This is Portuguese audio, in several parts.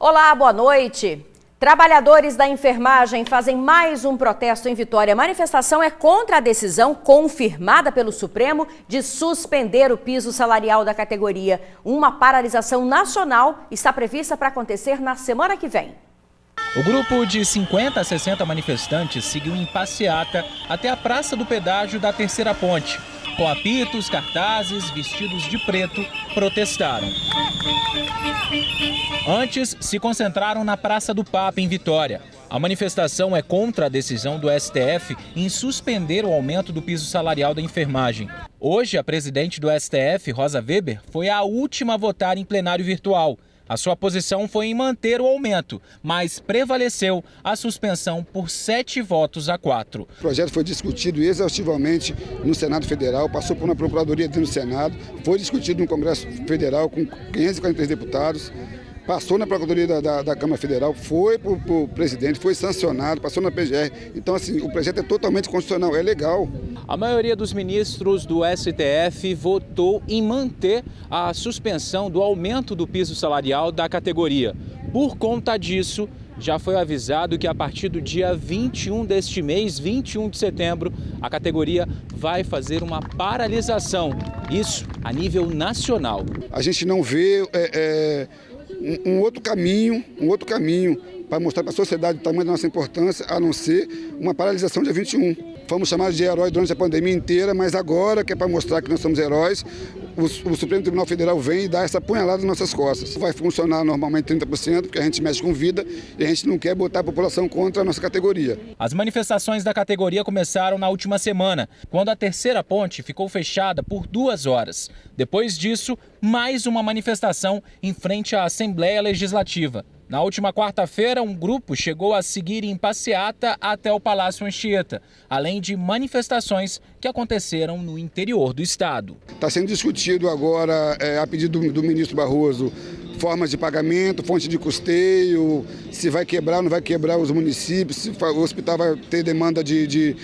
Olá, boa noite. Trabalhadores da enfermagem fazem mais um protesto em Vitória. A manifestação é contra a decisão confirmada pelo Supremo de suspender o piso salarial da categoria. Uma paralisação nacional está prevista para acontecer na semana que vem. O grupo de 50 a 60 manifestantes seguiu em passeata até a Praça do Pedágio da Terceira Ponte. Com apitos, cartazes, vestidos de preto, protestaram. Antes, se concentraram na Praça do Papa, em Vitória. A manifestação é contra a decisão do STF em suspender o aumento do piso salarial da enfermagem. Hoje, a presidente do STF, Rosa Weber, foi a última a votar em plenário virtual. A sua posição foi em manter o aumento, mas prevaleceu a suspensão por 7 votos a 4. O projeto foi discutido exaustivamente no Senado Federal, passou por uma procuradoria dentro do Senado, foi discutido no Congresso Federal com 543 deputados, passou na Procuradoria da Câmara Federal, foi para o presidente, foi sancionado, passou na PGR. Então, assim, o projeto é totalmente constitucional, é legal. A maioria dos ministros do STF votou em manter a suspensão do aumento do piso salarial da categoria. Por conta disso, já foi avisado que a partir do dia 21 deste mês, 21 de setembro, a categoria vai fazer uma paralisação. Isso a nível nacional. A gente não vê um outro caminho para mostrar para a sociedade o tamanho da nossa importância, a não ser uma paralisação dia 21. Fomos chamados de heróis durante a pandemia inteira, mas agora que é para mostrar que nós somos heróis, o Supremo Tribunal Federal vem e dá essa punhalada nas nossas costas. Vai funcionar normalmente 30%, porque a gente mexe com vida e a gente não quer botar a população contra a nossa categoria. As manifestações da categoria começaram na última semana, quando a Terceira Ponte ficou fechada por 2 horas. Depois disso, mais uma manifestação em frente à Assembleia Legislativa. Na última quarta-feira, um grupo chegou a seguir em passeata até o Palácio Anchieta, além de manifestações que aconteceram no interior do estado. Está sendo discutido agora, a pedido do ministro Barroso, formas de pagamento, fonte de custeio, se vai quebrar ou não vai quebrar os municípios, se o hospital vai ter demanda de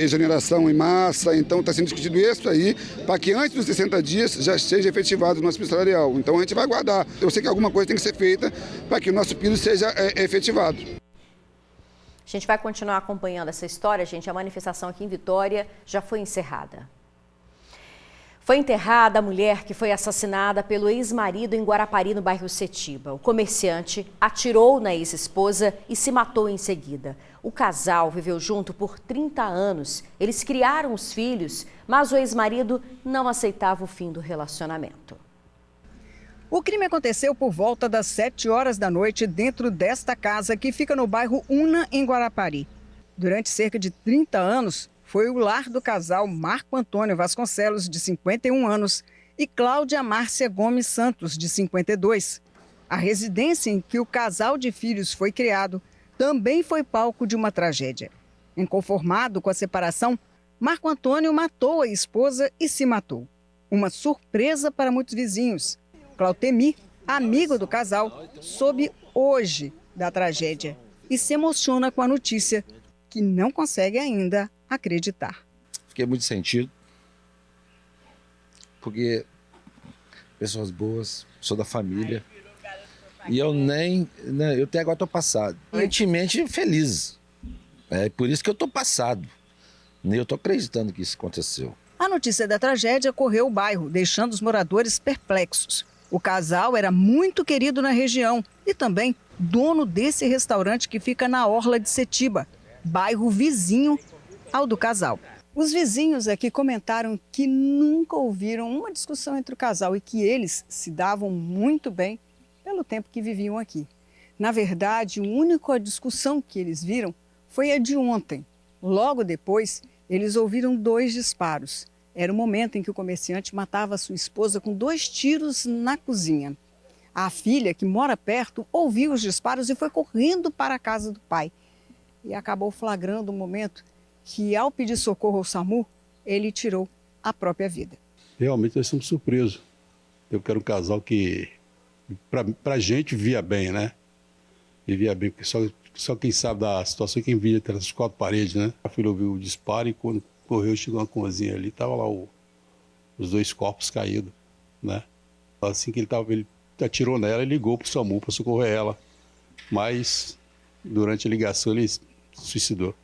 exoneração em massa. Então está sendo discutido isso aí, para que antes dos 60 dias já seja efetivado o nosso piso salarial. Então a gente vai aguardar. Eu sei que alguma coisa tem que ser feita para que o nosso piso seja efetivado. A gente vai continuar acompanhando essa história, gente. A manifestação aqui em Vitória já foi encerrada. Foi enterrada a mulher que foi assassinada pelo ex-marido em Guarapari, no bairro Setiba. O comerciante atirou na ex-esposa e se matou em seguida. O casal viveu junto por 30 anos. Eles criaram os filhos, mas o ex-marido não aceitava o fim do relacionamento. O crime aconteceu por volta das 7 horas da noite dentro desta casa que fica no bairro Una, em Guarapari. Durante cerca de 30 anos, foi o lar do casal Marco Antônio Vasconcelos, de 51 anos, e Cláudia Márcia Gomes Santos, de 52. A residência em que o casal de filhos foi criado também foi palco de uma tragédia. Inconformado com a separação, Marco Antônio matou a esposa e se matou. Uma surpresa para muitos vizinhos. Clautemi, amigo do casal, soube hoje da tragédia e se emociona com a notícia que não consegue ainda acreditar. Fiquei muito sentido, porque pessoas boas, sou da família, e eu até agora estou passado. Aparentemente feliz, é por isso que eu estou passado, eu estou acreditando que isso aconteceu. A notícia da tragédia correu o bairro, deixando os moradores perplexos. O casal era muito querido na região e também dono desse restaurante que fica na orla de Setiba, bairro vizinho ao do casal. Os vizinhos aqui comentaram que nunca ouviram uma discussão entre o casal e que eles se davam muito bem pelo tempo que viviam aqui. Na verdade, a única discussão que eles viram foi a de ontem. Logo depois, eles ouviram 2 disparos. Era o momento em que o comerciante matava sua esposa com 2 tiros na cozinha. A filha, que mora perto, ouviu os disparos e foi correndo para a casa do pai. E acabou flagrando o momento que, ao pedir socorro ao SAMU, ele tirou a própria vida. Realmente nós estamos surpresos. Eu quero um casal que, pra gente, via bem, né? Vivia bem, porque só quem sabe da situação é quem via entre as 4 paredes, né? A filha ouviu o disparo e quando correu, chegou na cozinha ali, tava lá os 2 corpos caídos, né? Assim que ele atirou nela e ligou para o SAMU para socorrer ela. Mas, durante a ligação, ele se suicidou.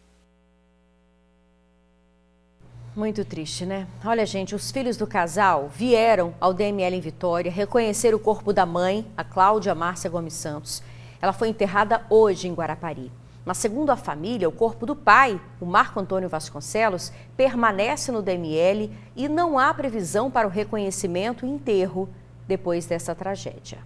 Muito triste, né? Olha, gente, os filhos do casal vieram ao DML em Vitória reconhecer o corpo da mãe, a Cláudia Márcia Gomes Santos. Ela foi enterrada hoje em Guarapari. Mas, segundo a família, o corpo do pai, o Marco Antônio Vasconcelos, permanece no DML e não há previsão para o reconhecimento e enterro depois dessa tragédia.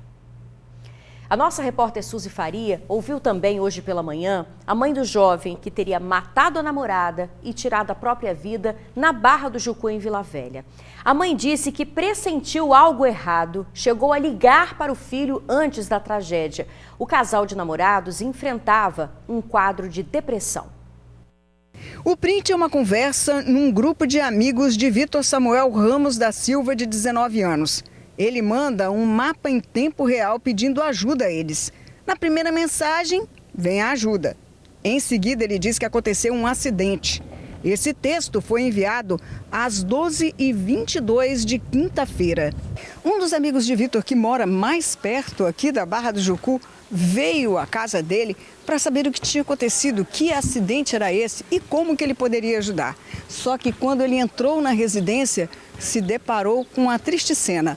A nossa repórter Suzy Faria ouviu também hoje pela manhã a mãe do jovem que teria matado a namorada e tirado a própria vida na Barra do Jucu, em Vila Velha. A mãe disse que pressentiu algo errado, chegou a ligar para o filho antes da tragédia. O casal de namorados enfrentava um quadro de depressão. O print é uma conversa num grupo de amigos de Vitor Samuel Ramos da Silva, de 19 anos. Ele manda um mapa em tempo real pedindo ajuda a eles. Na primeira mensagem, vem a ajuda. Em seguida, ele diz que aconteceu um acidente. Esse texto foi enviado às 12h22 de quinta-feira. Um dos amigos de Vitor, que mora mais perto aqui da Barra do Jucu, veio à casa dele para saber o que tinha acontecido, que acidente era esse e como que ele poderia ajudar. Só que quando ele entrou na residência, se deparou com uma triste cena.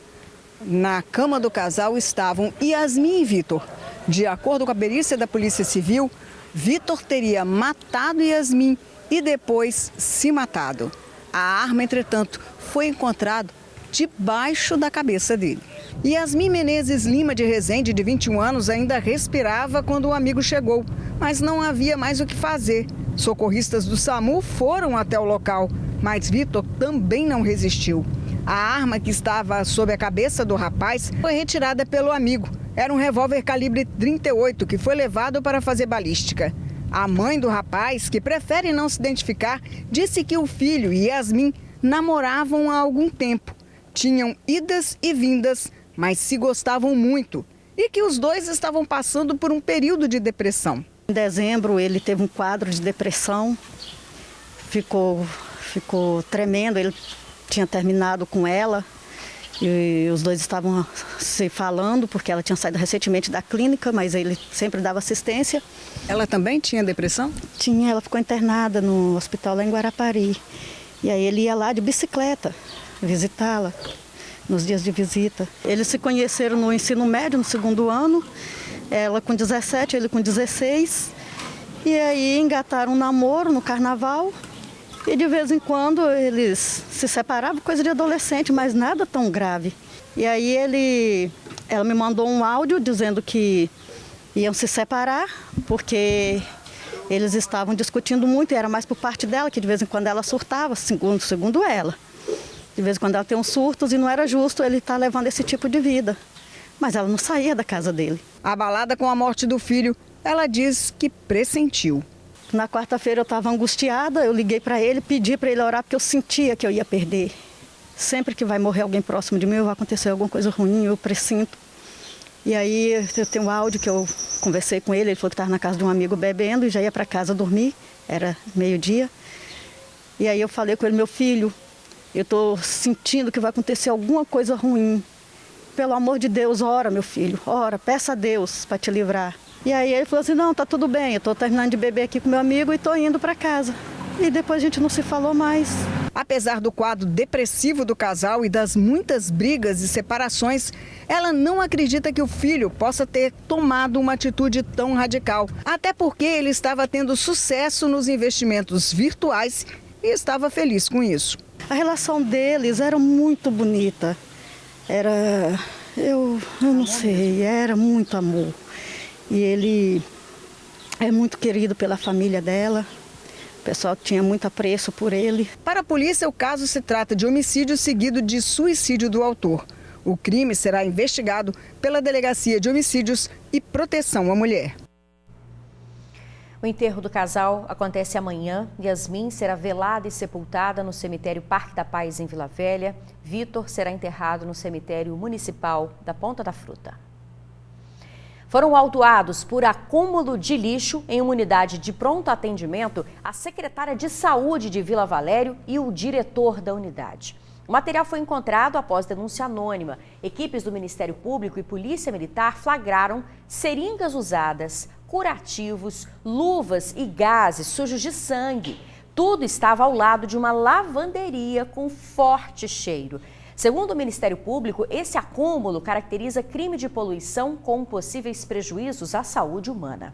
Na cama do casal estavam Yasmin e Vitor. De acordo com a perícia da Polícia Civil, Vitor teria matado Yasmin e depois se matado. A arma, entretanto, foi encontrada debaixo da cabeça dele. Yasmin Menezes Lima de Rezende, de 21 anos, ainda respirava quando o amigo chegou, mas não havia mais o que fazer. Socorristas do SAMU foram até o local, mas Vitor também não resistiu. A arma que estava sob a cabeça do rapaz foi retirada pelo amigo. Era um revólver calibre 38 que foi levado para fazer balística. A mãe do rapaz, que prefere não se identificar, disse que o filho e Yasmin namoravam há algum tempo. Tinham idas e vindas, mas se gostavam muito. E que os dois estavam passando por um período de depressão. Em dezembro ele teve um quadro de depressão, ficou tremendo, ele tinha terminado com ela e os dois estavam se falando porque ela tinha saído recentemente da clínica, mas ele sempre dava assistência. Ela também tinha depressão? Tinha, ela ficou internada no hospital lá em Guarapari. E aí ele ia lá de bicicleta visitá-la nos dias de visita. Eles se conheceram no ensino médio, no 2º ano, ela com 17, ele com 16. E aí engataram um namoro no carnaval. E de vez em quando eles se separavam, coisa de adolescente, mas nada tão grave. E aí ela me mandou um áudio dizendo que iam se separar, porque eles estavam discutindo muito, e era mais por parte dela, que de vez em quando ela surtava, segundo ela. De vez em quando ela tem uns surtos e não era justo ele estar levando esse tipo de vida. Mas ela não saía da casa dele. Abalada com a morte do filho, ela diz que pressentiu. Na quarta-feira eu estava angustiada, eu liguei para ele, pedi para ele orar, porque eu sentia que eu ia perder. Sempre que vai morrer alguém próximo de mim, vai acontecer alguma coisa ruim, eu pressinto. E aí eu tenho um áudio que eu conversei com ele falou que estava na casa de um amigo bebendo e já ia para casa dormir, era meio-dia. E aí eu falei com ele, meu filho, eu estou sentindo que vai acontecer alguma coisa ruim. Pelo amor de Deus, ora, meu filho, ora, peça a Deus para te livrar. E aí ele falou assim, não, tá tudo bem, eu estou terminando de beber aqui com meu amigo e estou indo para casa. E depois a gente não se falou mais. Apesar do quadro depressivo do casal e das muitas brigas e separações, ela não acredita que o filho possa ter tomado uma atitude tão radical. Até porque ele estava tendo sucesso nos investimentos virtuais e estava feliz com isso. A relação deles era muito bonita. Eu não sei, era muito amor. E ele é muito querido pela família dela. O pessoal tinha muito apreço por ele. Para a polícia, o caso se trata de homicídio seguido de suicídio do autor. O crime será investigado pela Delegacia de Homicídios e Proteção à Mulher. O enterro do casal acontece amanhã. Yasmin será velada e sepultada no cemitério Parque da Paz, em Vila Velha. Vitor será enterrado no cemitério municipal da Ponta da Fruta. Foram autuados por acúmulo de lixo em uma unidade de pronto atendimento a secretária de Saúde de Vila Valério e o diretor da unidade. O material foi encontrado após denúncia anônima. Equipes do Ministério Público e Polícia Militar flagraram seringas usadas, curativos, luvas e gases sujos de sangue. Tudo estava ao lado de uma lavanderia com forte cheiro. Segundo o Ministério Público, esse acúmulo caracteriza crime de poluição com possíveis prejuízos à saúde humana.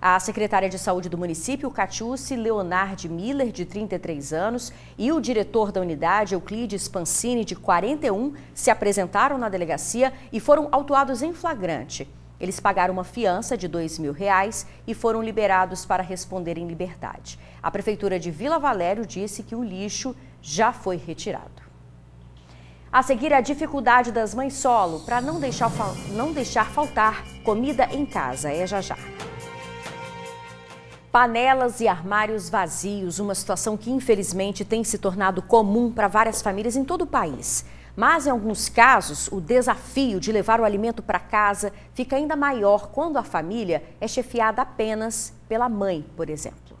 A secretária de Saúde do município, Catiúce Leonardi Miller, de 33 anos, e o diretor da unidade, Euclides Pancini, de 41, se apresentaram na delegacia e foram autuados em flagrante. Eles pagaram uma fiança de R$2.000 e foram liberados para responder em liberdade. A Prefeitura de Vila Valério disse que o lixo já foi retirado. A seguir, a dificuldade das mães solo para não deixar faltar comida em casa. É já já. Panelas e armários vazios, uma situação que infelizmente tem se tornado comum para várias famílias em todo o país. Mas em alguns casos, o desafio de levar o alimento para casa fica ainda maior quando a família é chefiada apenas pela mãe, por exemplo.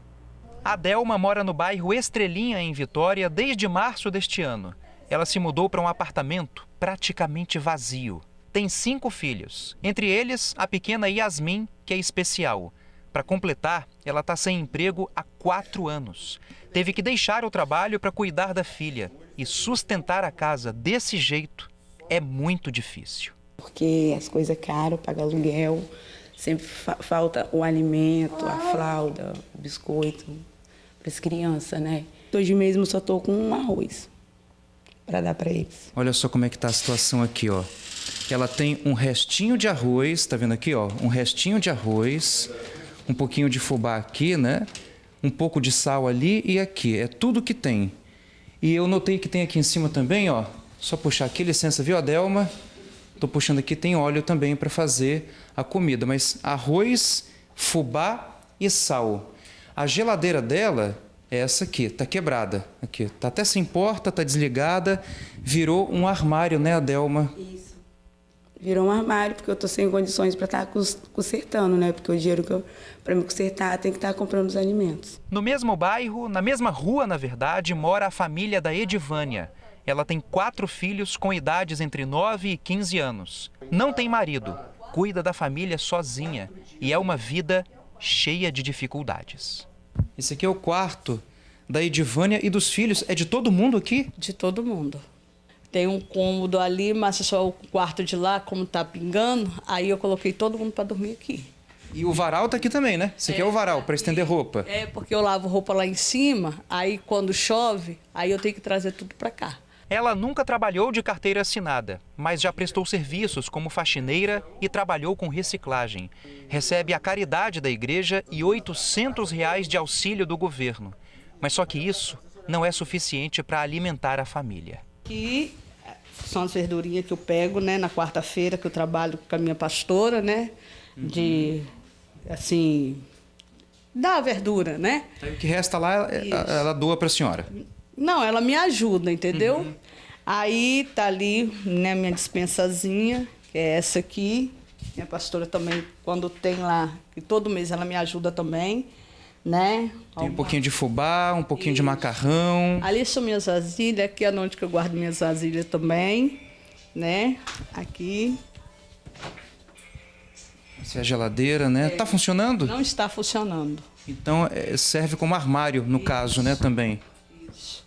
A Delma mora no bairro Estrelinha, em Vitória, desde março deste ano. Ela se mudou para um apartamento praticamente vazio. Tem 5 filhos, entre eles a pequena Yasmin, que é especial. Para completar, ela está sem emprego há 4 anos. Teve que deixar o trabalho para cuidar da filha. E sustentar a casa desse jeito é muito difícil. Porque as coisas é caro, paga aluguel, sempre falta o alimento, a fralda, o biscoito para as crianças, né? Hoje mesmo só estou com um arroz para dar para eles. Olha só como é que está a situação aqui, ó. Ela tem um restinho de arroz, tá vendo aqui, ó? Um restinho de arroz, um pouquinho de fubá aqui, né? Um pouco de sal ali e aqui. É tudo que tem. E eu notei que tem aqui em cima também, ó. Só puxar aqui, licença, viu, Adelma? Tô puxando aqui, tem óleo também para fazer a comida. Mas arroz, fubá e sal. A geladeira dela é essa aqui, tá quebrada. Aqui, tá até sem porta, tá desligada. Virou um armário, né, Adelma? Isso. Virou um armário, porque eu estou sem condições para estar consertando, né? Porque o dinheiro para me consertar tem que estar comprando os alimentos. No mesmo bairro, na mesma rua, na verdade, mora a família da Edivânia. Ela tem 4 filhos com idades entre 9 e 15 anos. Não tem marido, cuida da família sozinha e é uma vida cheia de dificuldades. Esse aqui é o quarto da Edivânia e dos filhos. É de todo mundo aqui? De todo mundo. Tem um cômodo ali, mas só o quarto de lá, como tá pingando, aí eu coloquei todo mundo para dormir aqui. E o varal tá aqui também, né? Esse aqui é o varal, para estender roupa. É, porque eu lavo roupa lá em cima, aí quando chove, aí eu tenho que trazer tudo para cá. Ela nunca trabalhou de carteira assinada, mas já prestou serviços como faxineira e trabalhou com reciclagem. Recebe a caridade da igreja e R$800 de auxílio do governo. Mas só que isso não é suficiente para alimentar a família. Aqui são as verdurinhas que eu pego, né, na quarta-feira, que eu trabalho com a minha pastora, né, de, assim, dar verdura, né? Aí o que resta lá, ela doa para a senhora? Não, ela me ajuda, entendeu? Aí tá ali, né, minha dispensazinha, que é essa aqui. Minha pastora também, quando tem lá, que todo mês ela me ajuda também, né? Tem um pouquinho de fubá, um pouquinho de macarrão. Ali são minhas vasilhas, aqui é onde que eu guardo minhas vasilhas também, né? Aqui. Essa é a geladeira, né? Tá funcionando? Não está funcionando. Então serve como armário, no caso, né, também. Isso.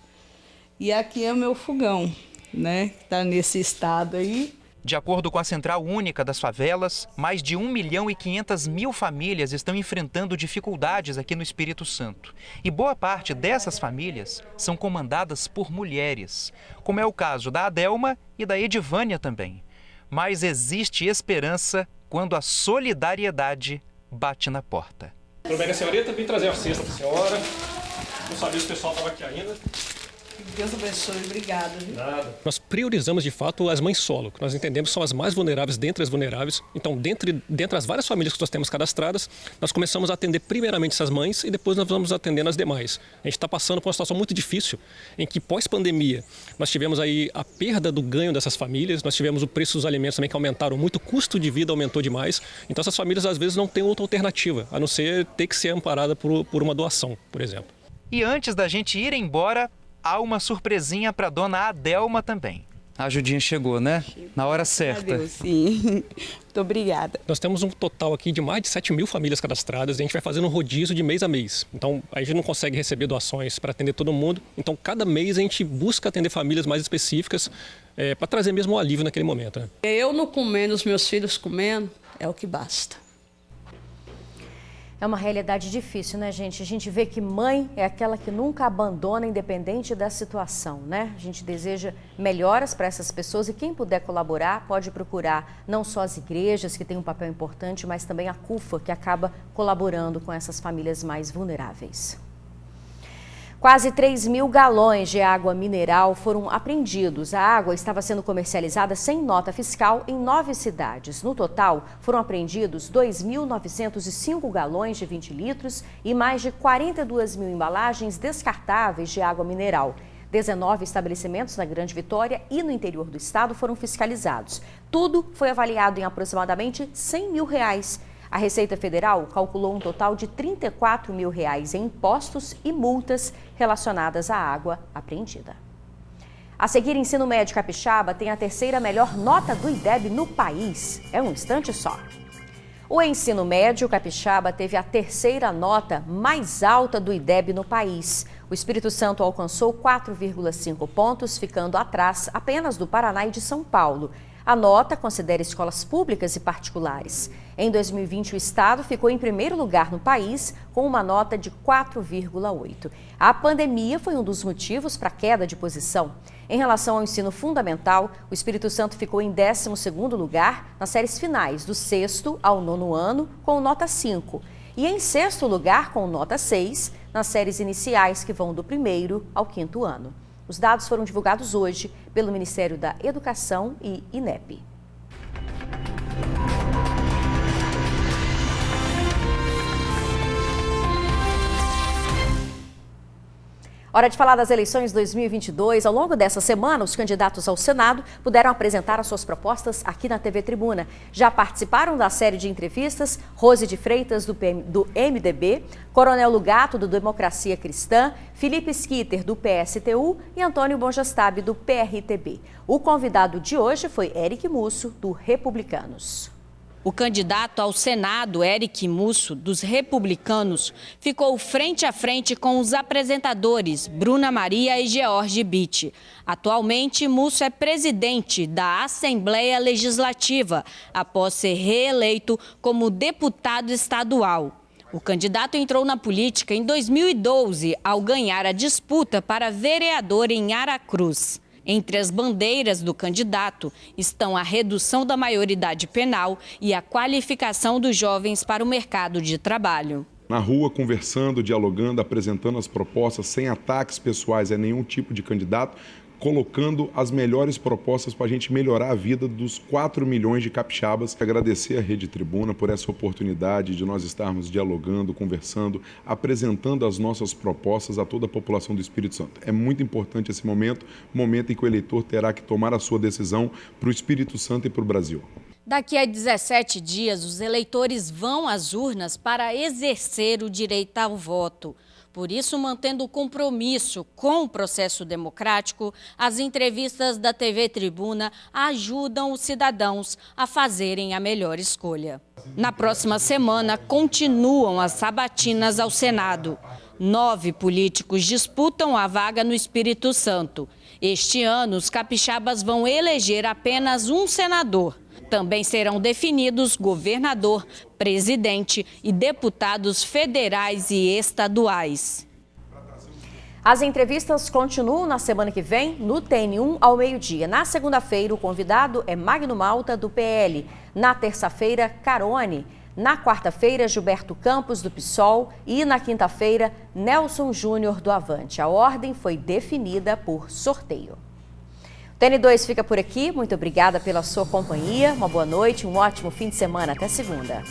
E aqui é o meu fogão, né? Tá nesse estado aí. De acordo com a Central Única das Favelas, mais de 1.500.000 famílias estão enfrentando dificuldades aqui no Espírito Santo. E boa parte dessas famílias são comandadas por mulheres, como é o caso da Adelma e da Edivânia também. Mas existe esperança quando a solidariedade bate na porta. Tudo bem, a senhora ia também trazer a cesta para a senhora. Não sabia se o pessoal estava aqui ainda. Deus abençoe, obrigada. Nada. Nós priorizamos, de fato, as mães solo, que nós entendemos que são as mais vulneráveis dentre as vulneráveis. Então, dentre as várias famílias que nós temos cadastradas, nós começamos a atender primeiramente essas mães e depois nós vamos atendendo as demais. A gente está passando por uma situação muito difícil, em que pós-pandemia nós tivemos aí a perda do ganho dessas famílias, nós tivemos o preço dos alimentos também que aumentaram muito, o custo de vida aumentou demais. Então, essas famílias às vezes não têm outra alternativa, a não ser ter que ser amparada por uma doação, por exemplo. E antes da gente ir embora, há uma surpresinha para dona Adelma também. A ajudinha chegou, né? Na hora certa. Adeus, sim. Muito obrigada. Nós temos um total aqui de mais de 7.000 famílias cadastradas e a gente vai fazendo um rodízio de mês a mês. Então, a gente não consegue receber doações para atender todo mundo. Então, cada mês a gente busca atender famílias mais específicas para trazer mesmo o alívio naquele momento. Né? Eu não comendo, os meus filhos comendo, é o que basta. É uma realidade difícil, né, gente? A gente vê que mãe é aquela que nunca abandona, independente da situação, né? A gente deseja melhoras para essas pessoas e quem puder colaborar pode procurar não só as igrejas, que têm um papel importante, mas também a CUFA, que acaba colaborando com essas famílias mais vulneráveis. Quase 3.000 galões de água mineral foram apreendidos. A água estava sendo comercializada sem nota fiscal em 9 cidades. No total, foram apreendidos 2.905 galões de 20 litros e mais de 42.000 embalagens descartáveis de água mineral. 19 estabelecimentos na Grande Vitória e no interior do estado foram fiscalizados. Tudo foi avaliado em aproximadamente R$100 mil. A Receita Federal calculou um total de R$34 mil em impostos e multas relacionadas à água apreendida. A seguir, Ensino Médio Capixaba tem a terceira melhor nota do IDEB no país. É um instante só. O Ensino Médio Capixaba teve a terceira nota mais alta do IDEB no país. O Espírito Santo alcançou 4,5 pontos, ficando atrás apenas do Paraná e de São Paulo. A nota considera escolas públicas e particulares. Em 2020, o estado ficou em primeiro lugar no país, com uma nota de 4,8. A pandemia foi um dos motivos para a queda de posição. Em relação ao ensino fundamental, o Espírito Santo ficou em 12º lugar nas séries finais, do 6º ao 9º ano, com nota 5. E em 6º lugar, com nota 6, nas séries iniciais, que vão do 1º ao 5º ano. Os dados foram divulgados hoje pelo Ministério da Educação e INEP. Hora de falar das eleições 2022. Ao longo dessa semana, os candidatos ao Senado puderam apresentar as suas propostas aqui na TV Tribuna. Já participaram da série de entrevistas Rose de Freitas, do MDB, Coronel Lugato, do Democracia Cristã, Felipe Schitter, do PSTU e Antônio Bonjastab, do PRTB. O convidado de hoje foi Eric Musso, do Republicanos. O candidato ao Senado, Eric Musso, dos Republicanos, ficou frente a frente com os apresentadores Bruna Maria e George Bitt. Atualmente, Musso é presidente da Assembleia Legislativa, após ser reeleito como deputado estadual. O candidato entrou na política em 2012, ao ganhar a disputa para vereador em Aracruz. Entre as bandeiras do candidato estão a redução da maioridade penal e a qualificação dos jovens para o mercado de trabalho. Na rua, conversando, dialogando, apresentando as propostas, sem ataques pessoais a nenhum tipo de candidato, colocando as melhores propostas para a gente melhorar a vida dos 4 milhões de capixabas. Agradecer à Rede Tribuna por essa oportunidade de nós estarmos dialogando, conversando, apresentando as nossas propostas a toda a população do Espírito Santo. É muito importante esse momento em que o eleitor terá que tomar a sua decisão para o Espírito Santo e para o Brasil. Daqui a 17 dias, os eleitores vão às urnas para exercer o direito ao voto. Por isso, mantendo o compromisso com o processo democrático, as entrevistas da TV Tribuna ajudam os cidadãos a fazerem a melhor escolha. Na próxima semana, continuam as sabatinas ao Senado. 9 políticos disputam a vaga no Espírito Santo. Este ano, os capixabas vão eleger apenas um senador. Também serão definidos governador, presidente e deputados federais e estaduais. As entrevistas continuam na semana que vem, no TN1 ao meio-dia. Na segunda-feira, o convidado é Magno Malta, do PL. Na terça-feira, Carone. Na quarta-feira, Gilberto Campos, do PSOL. E na quinta-feira, Nelson Júnior, do Avante. A ordem foi definida por sorteio. O TN2 fica por aqui. Muito obrigada pela sua companhia. Uma boa noite, um ótimo fim de semana. Até segunda.